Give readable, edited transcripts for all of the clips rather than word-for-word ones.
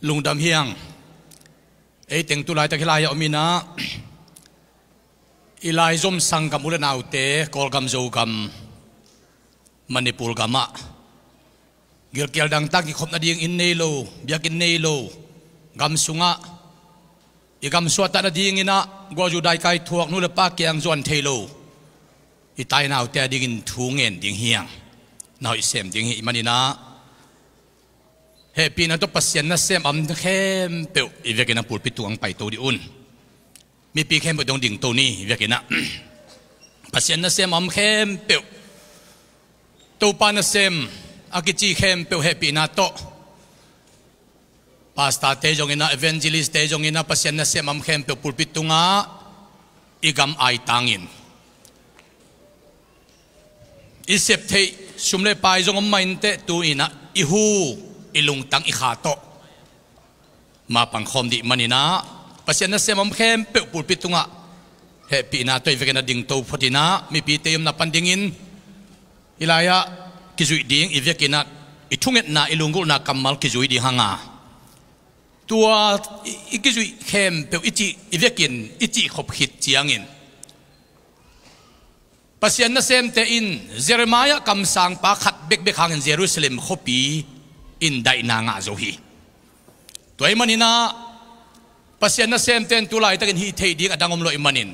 lungdam hiang ei teng tu lai ta khilai omina ilai zom sang kam ulen autte kolgam zo kam manipul gama gilkial dang tak ki khopna ding in nei lo biakin nei lo gam sunga igam suata na ding ina goju dai kai thuak nu le pa kyang zon thelo itai nau te ding in thungen ding hiang nau isem ding hi manina he pina to pasien na sem am khem pe ivekina pulpit tuang pai to di un mi pi khem dong ding to ni ivekina pasien na sem am khem pe to pa na sem akichi khem pe he pina to pasta te jong ina evangelist te jong ina pasien na sem am khem pe pulpit tunga igam ai tangin isep thei sumle pai jong am main te tu ina ihu ilung tang ikhato mapang khom di manina pasien na semam khem pe pulpit tunga he pina toy vekena ding to photina mi pi teum na pandingin ilaya kizui ding ivekina ithunget na ilungul na kamal kizui di hanga tua ikizui khem pe ichi ivekin ichi khop hit chiangin pasien na sem te in Jeremiah kam sang pa khat bek bek hangin Jerusalem khopi in dai na nga zo hi toy manina pasien na sem ten tulai takin hi thei ding adangom lo imanin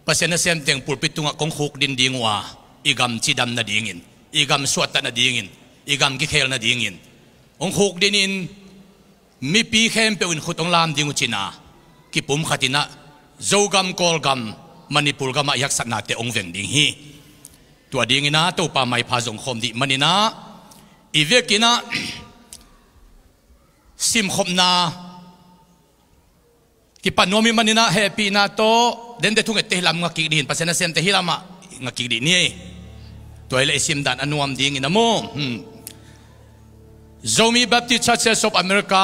pasien na sem teng pulpit tunga kong khuk din dingwa igam chidam na dingin igam suata na dingin igam ki khel na dingin ong khuk dinin mi pi khem pe un khutong lam dingu china ki pum khatina zogam kolgam manipul gama yak satna te ong veng ding hi tua dingina to pa mai pha jong khom di manina ivekina sim khomna ki panomi manina happy na to den de thunget te hilam nga ki din pasena sem te hilama nga ki di ni toile sim dan anuam ding ina mo Zomi Baptist Churches of America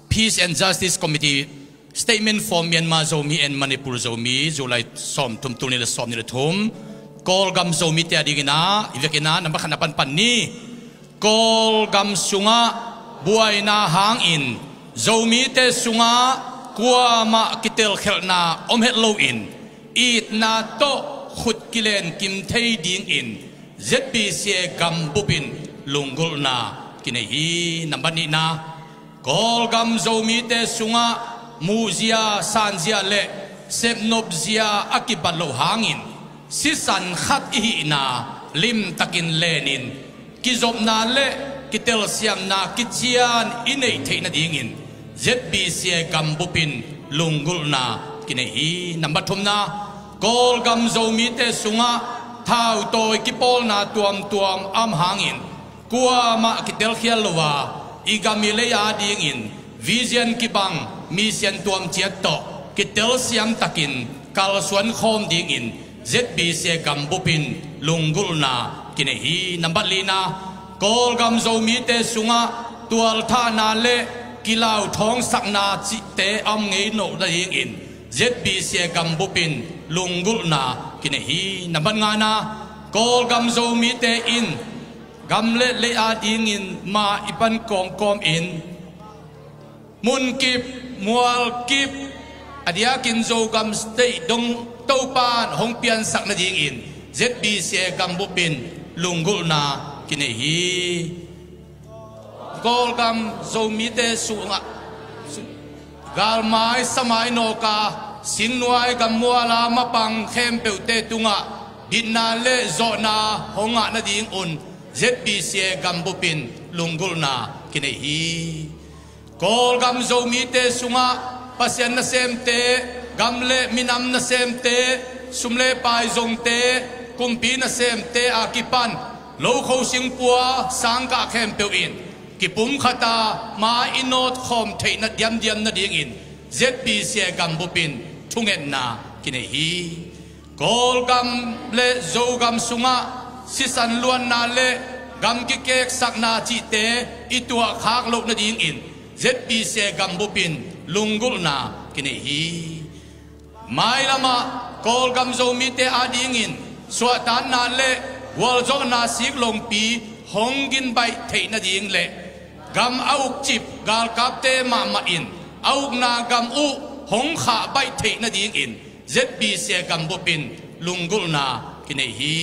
Peace and Justice Committee statement for Myanmar Zomi and Manipur Zomi July som tum tum nila som nila thum kol gam Zomi te adigina ivekina nambakanapan pan ni kol gam sunga buai na hang in Zomi te sunga kwa ma kitel khelna om het lo in it na to khut kilen kim thei ding in ZBC gam bupin lungul na kine hi nambani na kol gam Zomi te sunga muzia sanzia le sepnobzia akibat lo hangin sisan khat hi na lim takin lenin kizob na le kitel siam na kichian inei theina dingin ZBC gambupin lungul na kine hi number thumna kol gam Zomi te sunga thau toy kipol na tuam am hangin kwa ma kitel khialwa igamile ya dingin vision kibang mission tuam chiatto kitel siam takin kalsuan khom dingin ZBC gambupin lungul na kine hi number lina kol gam Zomi te sunga tual tha na le kilau thong sakna chi te am ngei no da ying in ZBC gambupin lungul na kine hi naban nga na kol gam Zomi te in gamle le a ding in ma ipan kong kom in mun kip mual kip adiakin zo gam stay dong topan hong pian sak na ding in ZBC gambupin lungul na kine hi kol gam Zomi te sunga galmai samai no ka singnuai gam muala mapang khem peute tunga dinna le zona honga na ding un ZBC gambupin lungul na kine hi kol gam Zomi te sunga pasien na sem te gamle minam na sem te sumle pai zong te kumpi na sem te akipan lo kho sing pua sang ka khem pe in kipum khata ma inot khom theina diam na ding in ZBC gambupin thungen na kine hi kol gam le zo gam sunga sisan luan na le gam ki kek sakna chi te itua khak lo na ding in ZBC gambupin lungul na kine hi mai lama kol gam Zomi te ading in suatan na le wal jong na sik long pi hongin bai theina ding le gam auk chip gal kapte ma ma in auk na gam u hong kha bai the na ding in zb se gam bopin lungul na kinai hi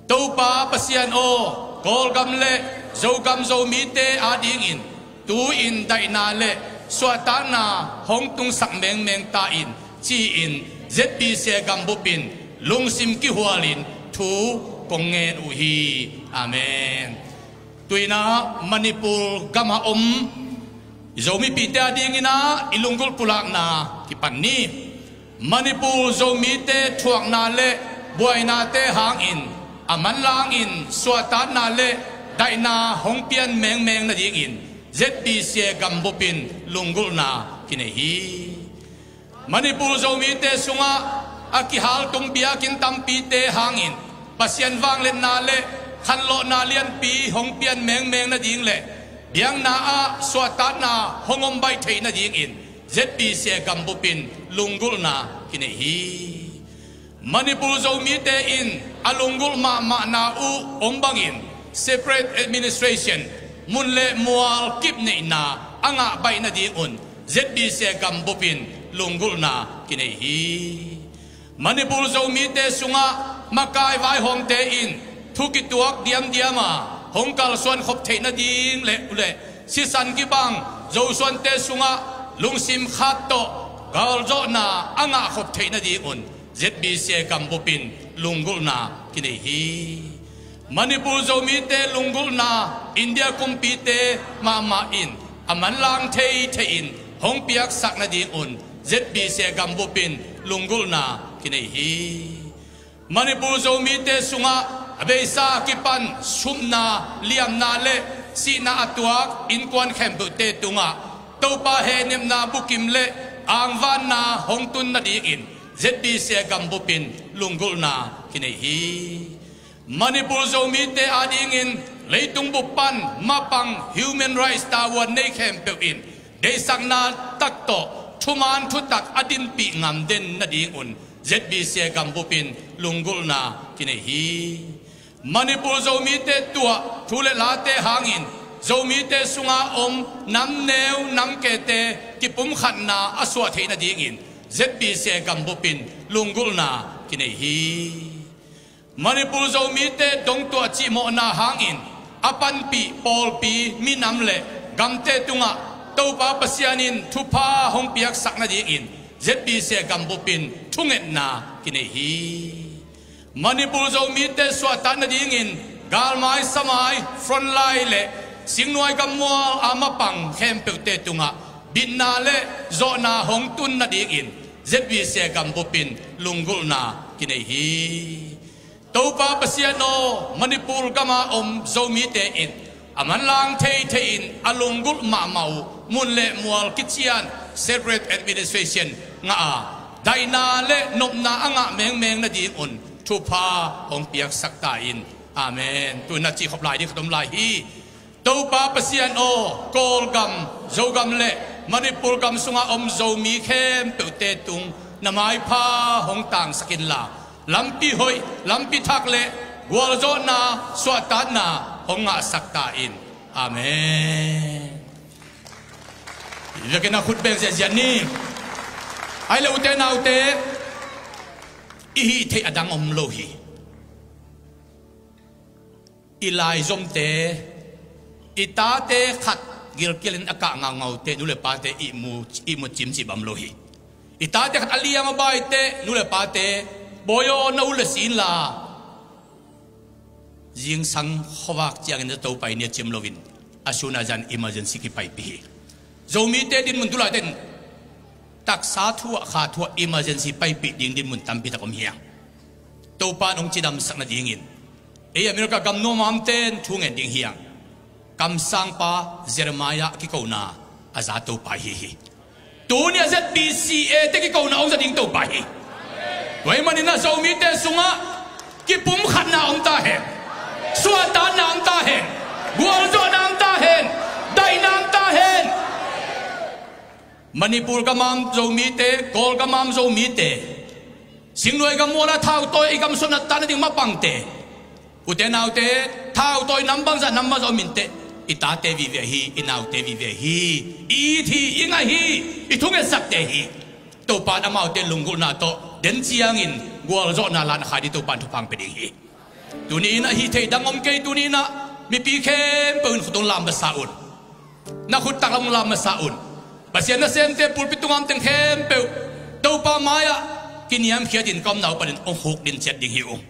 to pa pasian o kol gam le zo gam zo mi te a ding in tu in dai na le swata na hong tung sak meng meng ta in chi in zb se gam bopin lung sim ki hualin thu kong ngen u hi amen tuina manipur gama zomi pite ading ina ilungul pulak na kipan ni manipur zomi te thuak na le buai na te hang in aman lang in swata na le dai na hong pian meng meng na ding in zb se gam bopin lungul na kine hi manipur zomi te sunga akihal tung biakin tampi te hang in pasian wang len na le khan lo na lian pi hong pian meng meng na ding le biang na a swata na hongom bai thei na ding in zb se gam bopin lungul na kine hi manipur zo mi te in alungul ma ma na u ombang in separate administration mun le mual kip nei na anga bai na ding un zb se gam bopin lungul na kine hi manipur zo mi te sunga makai vai hong te in thuki tuak diam diama hongkal suan khop thei na ding le ule sisan ki bang zo suan te sunga lungsim khat to gal zo na anga khop thei na ding un zb se gam bopin lungul na kine hi manipur zo mi te lungul na india kumpi te ma ma in aman lang thei thei in hong piak sak na ding un zb se gam bopin lungul na kine hi manipur zo mi te sunga abesa kipan sumna liam na le si na atuak in kwan khembu te tunga topa he nem na bukim le angwan na hongtun na di in zb se gam bopin lungul na kine hi manipur zo mi te ading in leitung bupan mapang human rights tawon nei khembu in de sang na takto thuman thutak adin pi ngam den na ding un zb se gam bopin lungul na kine hi manipur zo mi te tua thule la te hangin zo mi te sunga nam neu nam ke te kipum khan na aswa the na ding in zb se gam bopin lungul na kine hi manipur zo mi te dong tua chi mo na hangin apan pi pol pi mi nam le gam te tunga to pa pasianin thupa hong piak sak na ding in zb se gam bopin thungen na kine hi manipur zo mi te swata na ding in galmai samai front line le singnuai gamwal amapang khempe te tunga binna le zo na hong tun na ding in zb se gam bopin lungul na kine hi topa pasiano manipur gama zo mi te in aman lang thei thei in alungul ma mau mun le mual kichian separate administration nga a daina le nop na anga meng meng na ding un thupa hong piak sakta in amen tu na chi khop lai di khatom lai hi topa pasian o kol gam zo gam le manipur gam sunga zo mi khem pe te tung namai pha hong tang sakin la lampi hoi lampi thak le gwal zo na swata na honga sakta in amen lekena khut beng se jani ai le ute na ute i the adang lo hi ilai zom te ita te khat gil kilin aka ngau te nule pa te i mu chim chi bam lo hi ita te khat alia ma bai te nule pa te boyo na ule sin la jing sang khowak chiang in to pai ne chim lovin asuna jan emergency ki pai pi zomi te din mun tulai ten tak sa thua kha thua emergency pai pi ding din mun tam pi takom hiang to pa nong chidam sak na ding in e america gam no mam ten thungen ding hiang kam sang pa jeremiah ki ko na aza to pa hi tu ni azat bca te ki ko na ong za ding to pa hi wai manina zomi te sunga ki pum khat na ong ta he swata na ong ta he gwal zo na ong ta he dai na ong ta he manipur ka mam zo mi te kol ka mam zo mi te singnoi ka mola thau toy ikam sona tan ding mapang te uten autte thau toy nambang za namba zo min te ita te vi ve hi inau te vi ve hi i thi inga hi i thung e sak te hi to pa na mau te lungul na to den chiang in gwal zo na lan khai di to pan thu pang pe ding hi tu ni na hi thei dang om ke tu ni na mi pi khem pun khutong lam ba saun na khut tak lam lam ma saun pasien na sem te pul pitungam teng khem pe to pa maya kiniam khia din kom nau panin ong huk din chet ding hi ong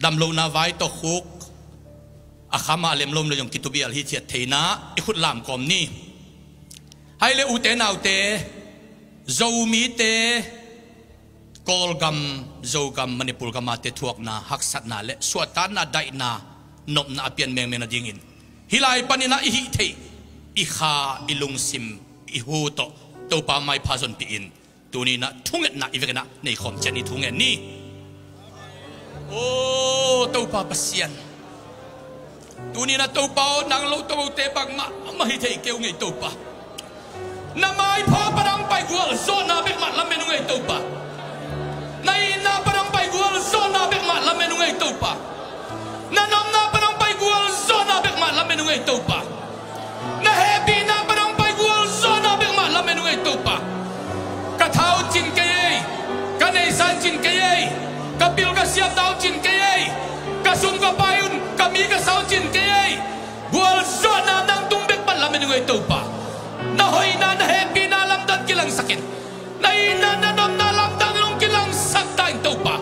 dam lo na vai to khuk akhama lem lom lo yong kitubi al hi chet theina i khut lam kom ni hai le u te nau te zo mi te kol gam zo gam manipur gam te thuak na hak sat na le suatan na dai na nop na apian meng meng na dingin hilai panina i hi thei i kha i lung sim i hu to pa mai phazon pi in tuni na thunget na i vekena nei khom chani thungen ni o to pa pasian tuni na to pa nang lo to te bang ma hi thei keu ngei to pa na mai pha parang pai gwal zo na bek mat lam menu ngei to pa nai na parang pai gwal zo na bek mat lam menu ngei to pa na nam na parang pai gwal zo na bek mat lam menu ngei to pa na happy na parang pai gwal zo na bek mat lam menu ngei to pa ka thau chin ke ei ka nei san chin ke ei ka pil ka siap dau chin ke ei ka sum ka payun ka mi ka sau chin ke ei gwal zo na nang tung bek mat lam menu ngei to pa na hoy na happy na lam dan kilang sakit na ina na nom na lam dan long kilang sakta in to pa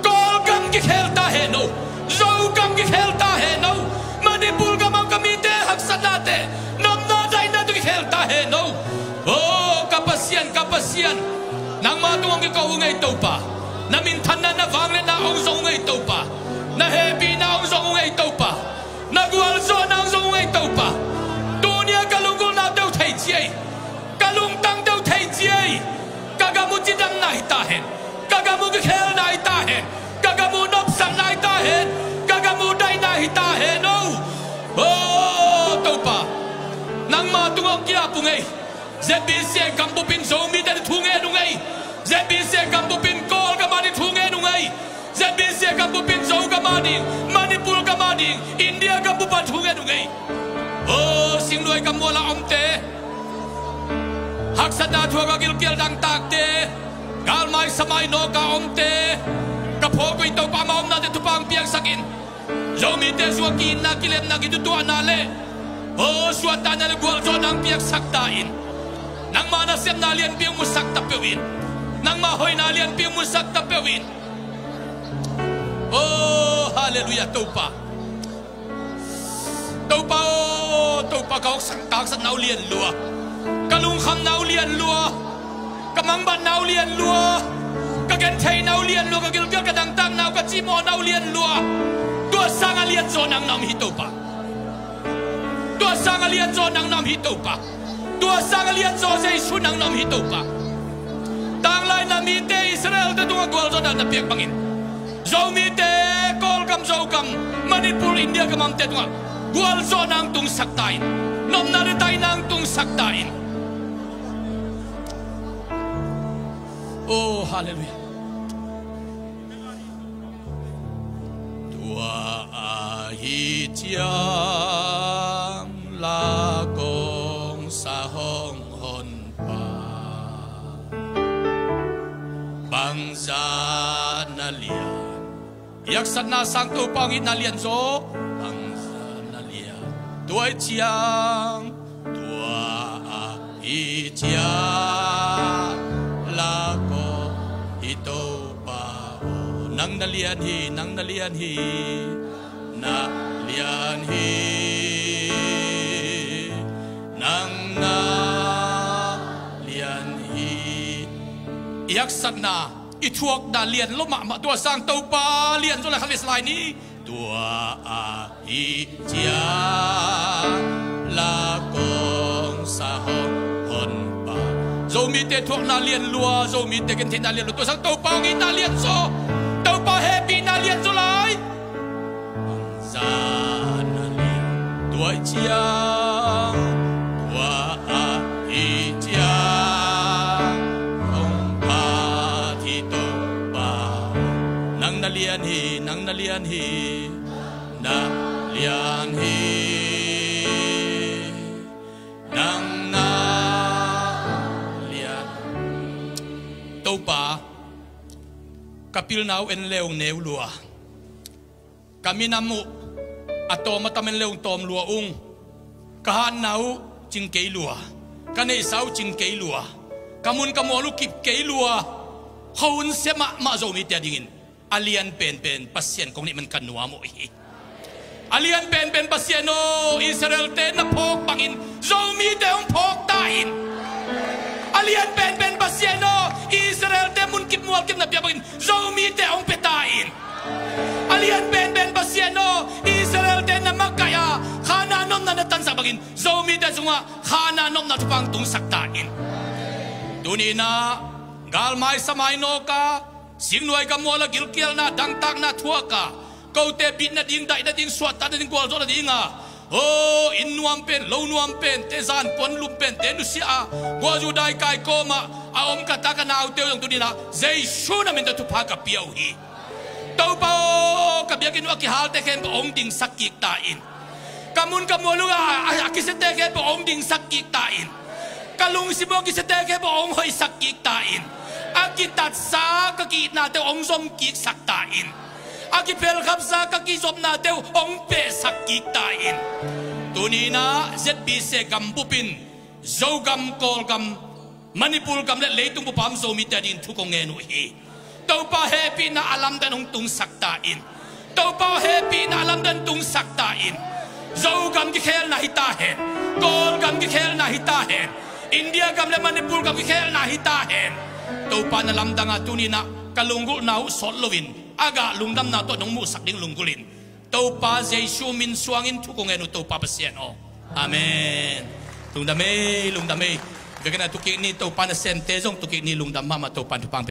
kol gam ki khel ta he no zo gam ki khel ta he no manipur gam kami te hak sanate nom na dai na tu ki khel ta he no oh kapasian nang ma tuang ki ko ngai to pa na min than na wang le na ong zo ngai to pa na happy na ong zo ngai to pa na gwal zo na ong zo ngai to pa dunia kalungul na deu thai chiai kalung tang deu thai chiai kagamu chidang nai ta hen kagamu ki khel nai ta hen kagamu nop sang nai ta hen kagamu dai nai ta hen no oh to pa nang ma tuang kia pungai ZBC kampu pin zomi dan thunge nungai ZBC kampu pin kol kamani thunge nungai ZBC kampu pin zo kamani manipur kamani India kampu pan thunge nungai oh singloi kamola omte hak sada thua gil kial dang takte gal mai samai no ka omte ka phogoi to pa maom na te tupang piang sakin zomi te suakin na kilem na gidutu anale oh suata na le gwal zo nang piang saktain nang mana sem na lian piang musak tapewin nang mahoy na lian piang musak tapewin oh hallelujah topa kau sang tak sang nau lian lua kalung kham nau lian lua kamang ban nau lian lua kagen thei nau lian lua kagil gil kadang tang nau ka chimo nau lian lua tua sang alian zo nang nam hitopa tua sang alian zo nang nam hitopa tua sang alian zo sei su nang nam hitopa tang lai na mi te Israel te tunga gwal zo na piak bangin zo mi te kol kam zo kam Manipur India kamam te tunga gwal zo nang tung saktain nom na tay nang tung saktain oh hallelujah tua ahi chiang la kong sa hong hon pa bang za na lian yak sat na sang tu pangit na lian zo bang za na lian tuai chiang tua ahi chiang la kong ito pa nang na lian hi na lian hi nang na lian hi yak sat na ithuak na lian loma ma tua sang tau pa lian zo la khalis lai ni tua a hi chia la kong sa hon pa zo mi te thuak na lian lua zo mi te ken the na lian lu tua sang tau pa ngi na lian zo tau pa happy na lian zo lai za na lian tua chia tua a hi chia lian hi na lian hi nang na lian tau pa kapil nau en leong neu lua kami namu atau matamen leong tom lua kahan nau ching kei lua kanei sau ching kei lua kamun kamolu kip kei lua haun sema ma zo mi tia dingin alian pen pasien kong ni man kanua mo hi alian pen pasien no Israel te na phok bangin zo mi te ong phok tain alian pen pasien no Israel te mun kip mual kip na pia bangin zo mi te ong petain alian pen pasien no Israel te na makaya khana nom na natan sa bangin zo mi te sunga khana nom na tupang tung saktain dunina galmai samai no ka singnuai ka mola gilkial na dangtak na thua ka kau te bit na ding dai na ding swat ta ding gol zo na dinga oh in nuam pen lo nuam pen te zan pon lup pen te nu si a go ju dai kai ko ma a om ka ta ka na au te yong tu dina zai shu na min tu pha ka piau hi tau pa ka bia ki nu ki hal te ken ong ding sakik ta in kamun ka molu a ki se te ke ong ding sakik ta in kalung si mo ki se te ke ong hoi sakik ta in akitat sa kakit na te ong som kik saktain akipel khap sa kakisop na te ong pe sakkitain tunina ZBC gampupin zogam kolgam manipul gam le leitung pupam zo mitadin thukong enu hi tau pa happy na alam dan ong tung saktain tau pa happy na alam dan tung saktain zogam ki khel na hitahen kolgam ki khel na hitahen India gam le manipul gam ki khel na hitahen tau pa na lamdang atunina kalunggu nau solowin aga lungdam na to nong mu sakding lunggulin tau pa Jesu min suangin thukong enu tau pa pasien o amen lungdame gagana tukik ni tau pa na sentezong tukik ni lungdam mama tau pa